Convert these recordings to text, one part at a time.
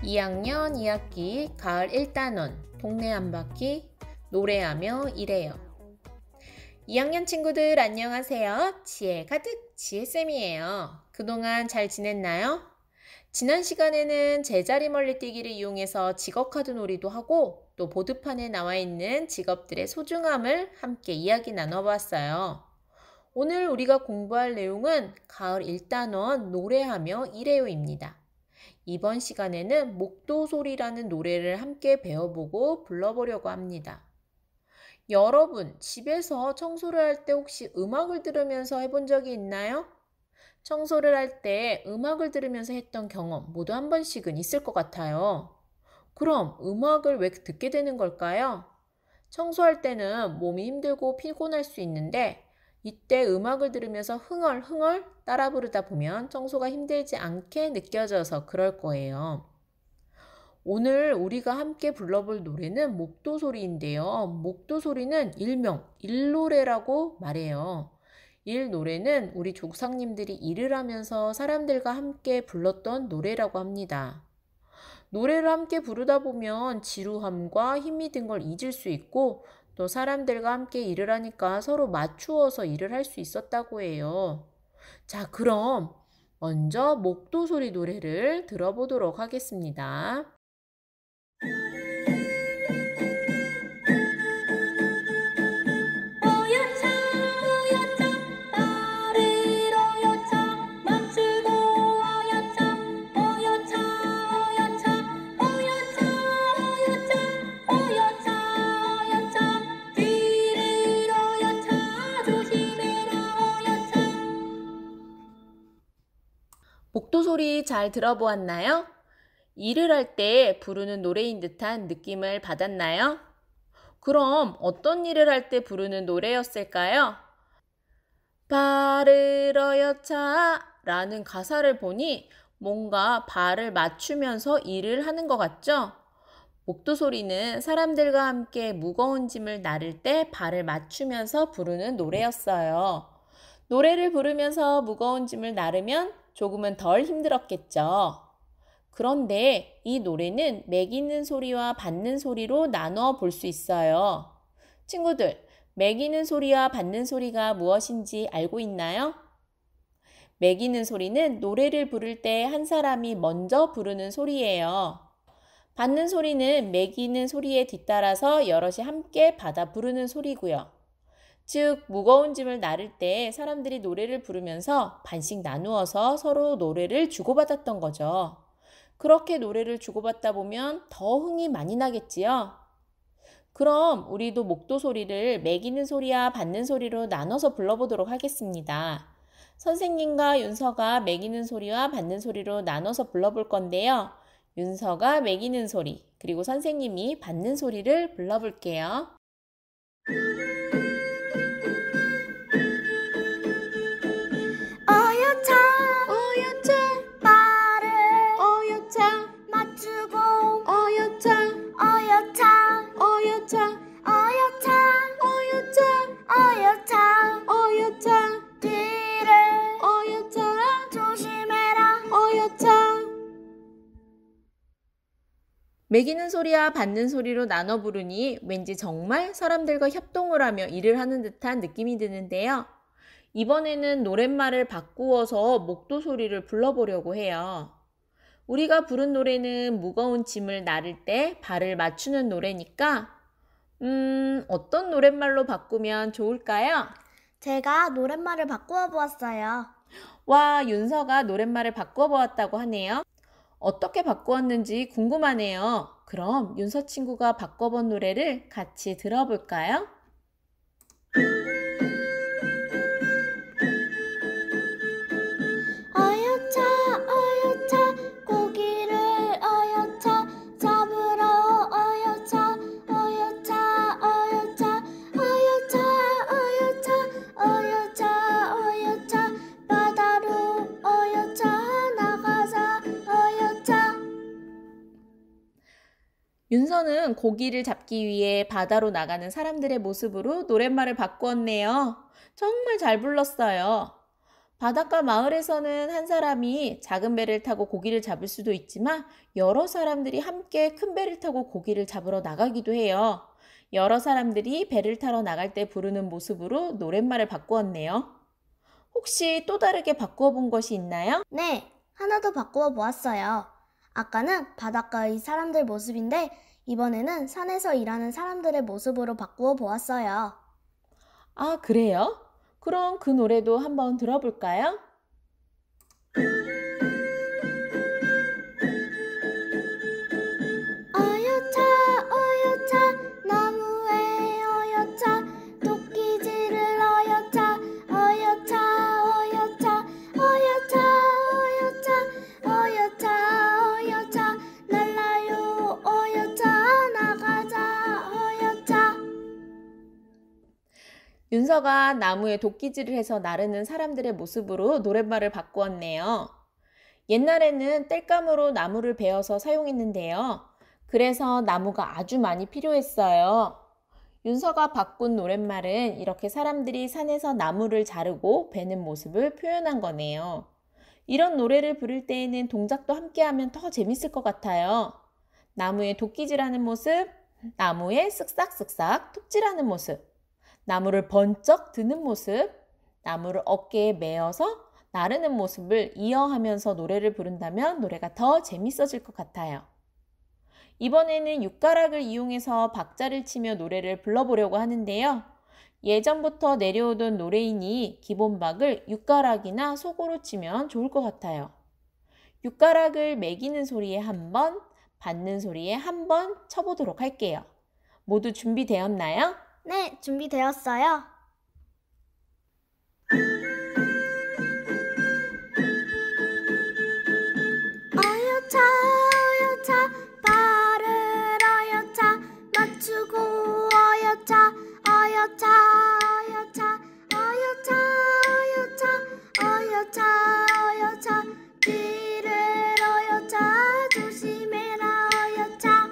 2학년 2학기 가을 1단원 동네 한바퀴 노래하며 일해요. 2학년 친구들 안녕하세요. 지혜 가득 지혜쌤이에요. 그동안 잘 지냈나요? 지난 시간에는 제자리 멀리뛰기를 이용해서 직업카드 놀이도 하고 또 보드판에 나와 있는 직업들의 소중함을 함께 이야기 나눠보았어요. 오늘 우리가 공부할 내용은 가을 1단원 노래하며 일해요입니다. 이번 시간에는 목도소리라는 노래를 함께 배워보고 불러보려고 합니다. 여러분, 집에서 청소를 할 때 혹시 음악을 들으면서 해본 적이 있나요? 청소를 할 때 음악을 들으면서 했던 경험 모두 한 번씩은 있을 것 같아요. 그럼 음악을 왜 듣게 되는 걸까요? 청소할 때는 몸이 힘들고 피곤할 수 있는데 이때 음악을 들으면서 흥얼흥얼 따라 부르다 보면 청소가 힘들지 않게 느껴져서 그럴 거예요. 오늘 우리가 함께 불러볼 노래는 목도소리인데요. 목도소리는 일명 일노래라고 말해요. 일노래는 우리 조상님들이 일을 하면서 사람들과 함께 불렀던 노래라고 합니다. 노래를 함께 부르다 보면 지루함과 힘이 든 걸 잊을 수 있고 또 사람들과 함께 일을 하니까 서로 맞추어서 일을 할 수 있었다고 해요. 자, 그럼 먼저 목도소리 노래를 들어보도록 하겠습니다. 목도소리 잘 들어보았나요? 일을 할 때 부르는 노래인 듯한 느낌을 받았나요? 그럼 어떤 일을 할 때 부르는 노래였을까요? 발을 어여차 라는 가사를 보니 뭔가 발을 맞추면서 일을 하는 것 같죠? 목도소리는 사람들과 함께 무거운 짐을 나를 때 발을 맞추면서 부르는 노래였어요. 노래를 부르면서 무거운 짐을 나르면 조금은 덜 힘들었겠죠. 그런데 이 노래는 매기는 소리와 받는 소리로 나누어 볼 수 있어요. 친구들, 매기는 소리와 받는 소리가 무엇인지 알고 있나요? 매기는 소리는 노래를 부를 때 한 사람이 먼저 부르는 소리예요. 받는 소리는 매기는 소리에 뒤따라서 여럿이 함께 받아 부르는 소리고요. 즉, 무거운 짐을 나를 때 사람들이 노래를 부르면서 반씩 나누어서 서로 노래를 주고받았던 거죠. 그렇게 노래를 주고받다 보면 더 흥이 많이 나겠지요? 그럼 우리도 목도소리를 매기는 소리와 받는 소리로 나눠서 불러보도록 하겠습니다. 선생님과 윤서가 매기는 소리와 받는 소리로 나눠서 불러볼 건데요. 윤서가 매기는 소리, 그리고 선생님이 받는 소리를 불러볼게요. 어여차 어여차 발을 어여차 맞추고 어여차 어여차 어여차 어여차 어여차 어여차 어여차 뒤를 어여차 조심해라. 어여차. 매기는 소리와 받는 소리로 나눠 부르니 왠지 정말 사람들과 협동을 하며 일을 하는 듯한 느낌이 드는데요. 이번에는 노랫말을 바꾸어서 목도소리를 불러보려고 해요. 우리가 부른 노래는 무거운 짐을 나를 때 발을 맞추는 노래니까 어떤 노랫말로 바꾸면 좋을까요? 제가 노랫말을 바꾸어 보았어요. 와, 윤서가 노랫말을 바꿔보았다고 하네요. 어떻게 바꾸었는지 궁금하네요. 그럼 윤서 친구가 바꿔본 노래를 같이 들어볼까요? 어여차 어여차 고기를 어여차 잡으러 어여차 어여차 어여차 어여차 어여차 어여차 어여차 바다로 어여차 나가자 어여차. 윤서는 고기를 잡기 위해 바다로 나가는 사람들의 모습으로 노랫말을 바꾸었네요. 정말 잘 불렀어요. 바닷가 마을에서는 한 사람이 작은 배를 타고 고기를 잡을 수도 있지만 여러 사람들이 함께 큰 배를 타고 고기를 잡으러 나가기도 해요. 여러 사람들이 배를 타러 나갈 때 부르는 모습으로 노랫말을 바꾸었네요. 혹시 또 다르게 바꾸어 본 것이 있나요? 네, 하나 더 바꾸어 보았어요. 아까는 바닷가의 사람들 모습인데 이번에는 산에서 일하는 사람들의 모습으로 바꾸어 보았어요. 아, 그래요? 그럼 그 노래도 한번 들어볼까요? 어여차 어여차 나무에 어여차 도끼질을 어여차 어여차 어여차 어여차 어여차 어여차 어여차 날라요 어여차 나가자 어여차. 윤서가 나무에 도끼질을 해서 나르는 사람들의 모습으로 노랫말을 바꾸었네요. 옛날에는 땔감으로 나무를 베어서 사용했는데요. 그래서 나무가 아주 많이 필요했어요. 윤서가 바꾼 노랫말은 이렇게 사람들이 산에서 나무를 자르고 베는 모습을 표현한 거네요. 이런 노래를 부를 때에는 동작도 함께하면 더 재밌을 것 같아요. 나무에 도끼질하는 모습, 나무에 쓱싹쓱싹 톱질하는 모습, 나무를 번쩍 드는 모습, 나무를 어깨에 메어서 나르는 모습을 이어하면서 노래를 부른다면 노래가 더 재밌어질 것 같아요. 이번에는 육가락을 이용해서 박자를 치며 노래를 불러보려고 하는데요. 예전부터 내려오던 노래이니 기본박을 육가락이나 소고로 치면 좋을 것 같아요. 육가락을 매기는 소리에 한 번, 받는 소리에 한 번 쳐보도록 할게요. 모두 준비되었나요? 네, 준비되었어요. 어여차 어여차 발을 어여차 맞추고 어여차 어여차 어여차 어여차 어여차 어여차 어여차 뒤를 어여차 조심해라 어여차.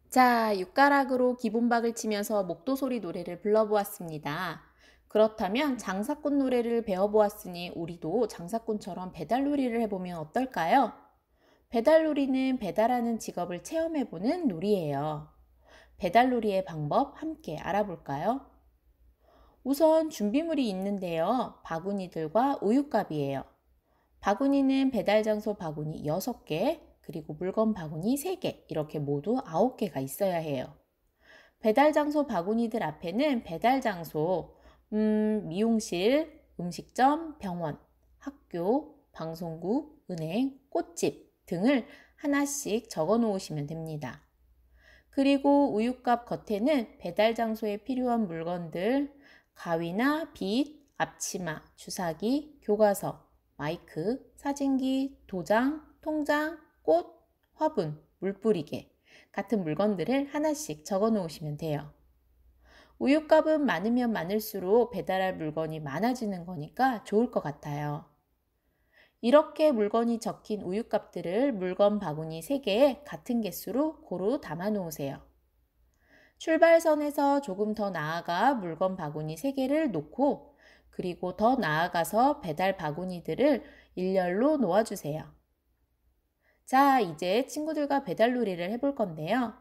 자, 육가락으로 기본박을 치면서 목도소리 노래를 불러보았습니다. 그렇다면 장사꾼 노래를 배워보았으니 우리도 장사꾼처럼 배달놀이를 해보면 어떨까요? 배달놀이는 배달하는 직업을 체험해보는 놀이예요. 배달놀이의 방법 함께 알아볼까요? 우선 준비물이 있는데요. 바구니들과 우유값이에요. 바구니는 배달 장소 바구니 6개, 그리고 물건 바구니 3개, 이렇게 모두 9개가 있어야 해요. 배달 장소 바구니들 앞에는 배달 장소, 미용실, 음식점, 병원, 학교, 방송국, 은행, 꽃집 등을 하나씩 적어 놓으시면 됩니다. 그리고 우유값 겉에는 배달 장소에 필요한 물건들, 가위나 빗, 앞치마, 주사기, 교과서, 마이크, 사진기, 도장, 통장, 꽃, 화분, 물뿌리개 같은 물건들을 하나씩 적어 놓으시면 돼요. 우유값은 많으면 많을수록 배달할 물건이 많아지는 거니까 좋을 것 같아요. 이렇게 물건이 적힌 우유값들을 물건 바구니 3개에 같은 개수로 고루 담아 놓으세요. 출발선에서 조금 더 나아가 물건 바구니 3개를 놓고 그리고 더 나아가서 배달 바구니들을 일렬로 놓아주세요. 자, 이제 친구들과 배달놀이를 해볼 건데요.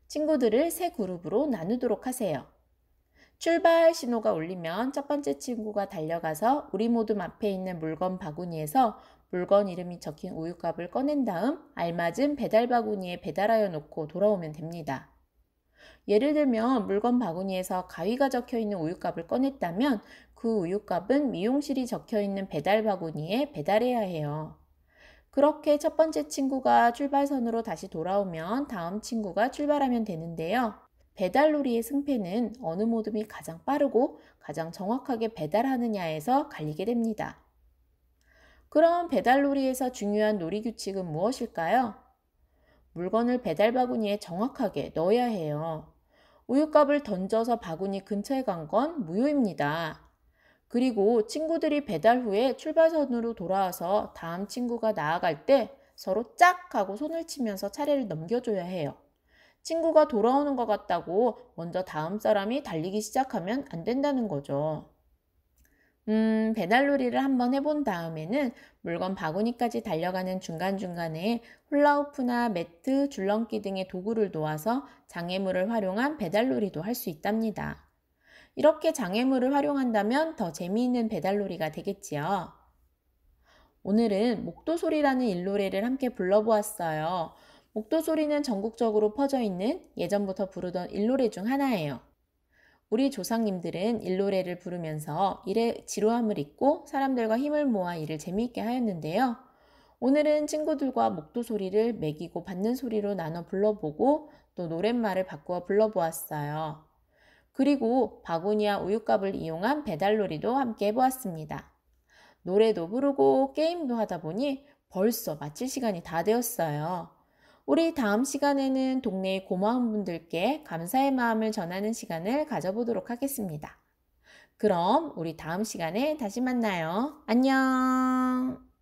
친구들을 3그룹으로 나누도록 하세요. 출발 신호가 울리면 첫 번째 친구가 달려가서 우리 모두 앞에 있는 물건 바구니에서 물건 이름이 적힌 우유값을 꺼낸 다음 알맞은 배달 바구니에 배달하여 놓고 돌아오면 됩니다. 예를 들면 물건 바구니에서 가위가 적혀 있는 우유값을 꺼냈다면 그 우유값은 미용실이 적혀 있는 배달 바구니에 배달해야 해요. 그렇게 첫 번째 친구가 출발선으로 다시 돌아오면 다음 친구가 출발하면 되는데요. 배달놀이의 승패는 어느 모듬이 가장 빠르고 가장 정확하게 배달하느냐에서 갈리게 됩니다. 그럼 배달놀이에서 중요한 놀이 규칙은 무엇일까요? 물건을 배달 바구니에 정확하게 넣어야 해요. 우유값을 던져서 바구니 근처에 간 건 무효입니다. 그리고 친구들이 배달 후에 출발선으로 돌아와서 다음 친구가 나아갈 때 서로 짝 하고 손을 치면서 차례를 넘겨줘야 해요. 친구가 돌아오는 것 같다고 먼저 다음 사람이 달리기 시작하면 안 된다는 거죠. 배달놀이를 한번 해본 다음에는 물건 바구니까지 달려가는 중간중간에 훌라후프나 매트, 줄넘기 등의 도구를 놓아서 장애물을 활용한 배달놀이도 할 수 있답니다. 이렇게 장애물을 활용한다면 더 재미있는 배달놀이가 되겠지요. 오늘은 목도소리라는 일노래를 함께 불러보았어요. 목도소리는 전국적으로 퍼져 있는 예전부터 부르던 일노래 중 하나예요. 우리 조상님들은 일노래를 부르면서 일의 지루함을 잊고 사람들과 힘을 모아 일을 재미있게 하였는데요. 오늘은 친구들과 목도소리를 매기고 받는 소리로 나눠 불러보고 또 노랫말을 바꾸어 불러보았어요. 그리고 바구니와 우유값을 이용한 배달놀이도 함께 해보았습니다. 노래도 부르고 게임도 하다 보니 벌써 마칠 시간이 다 되었어요. 우리 다음 시간에는 동네의 고마운 분들께 감사의 마음을 전하는 시간을 가져보도록 하겠습니다. 그럼 우리 다음 시간에 다시 만나요. 안녕!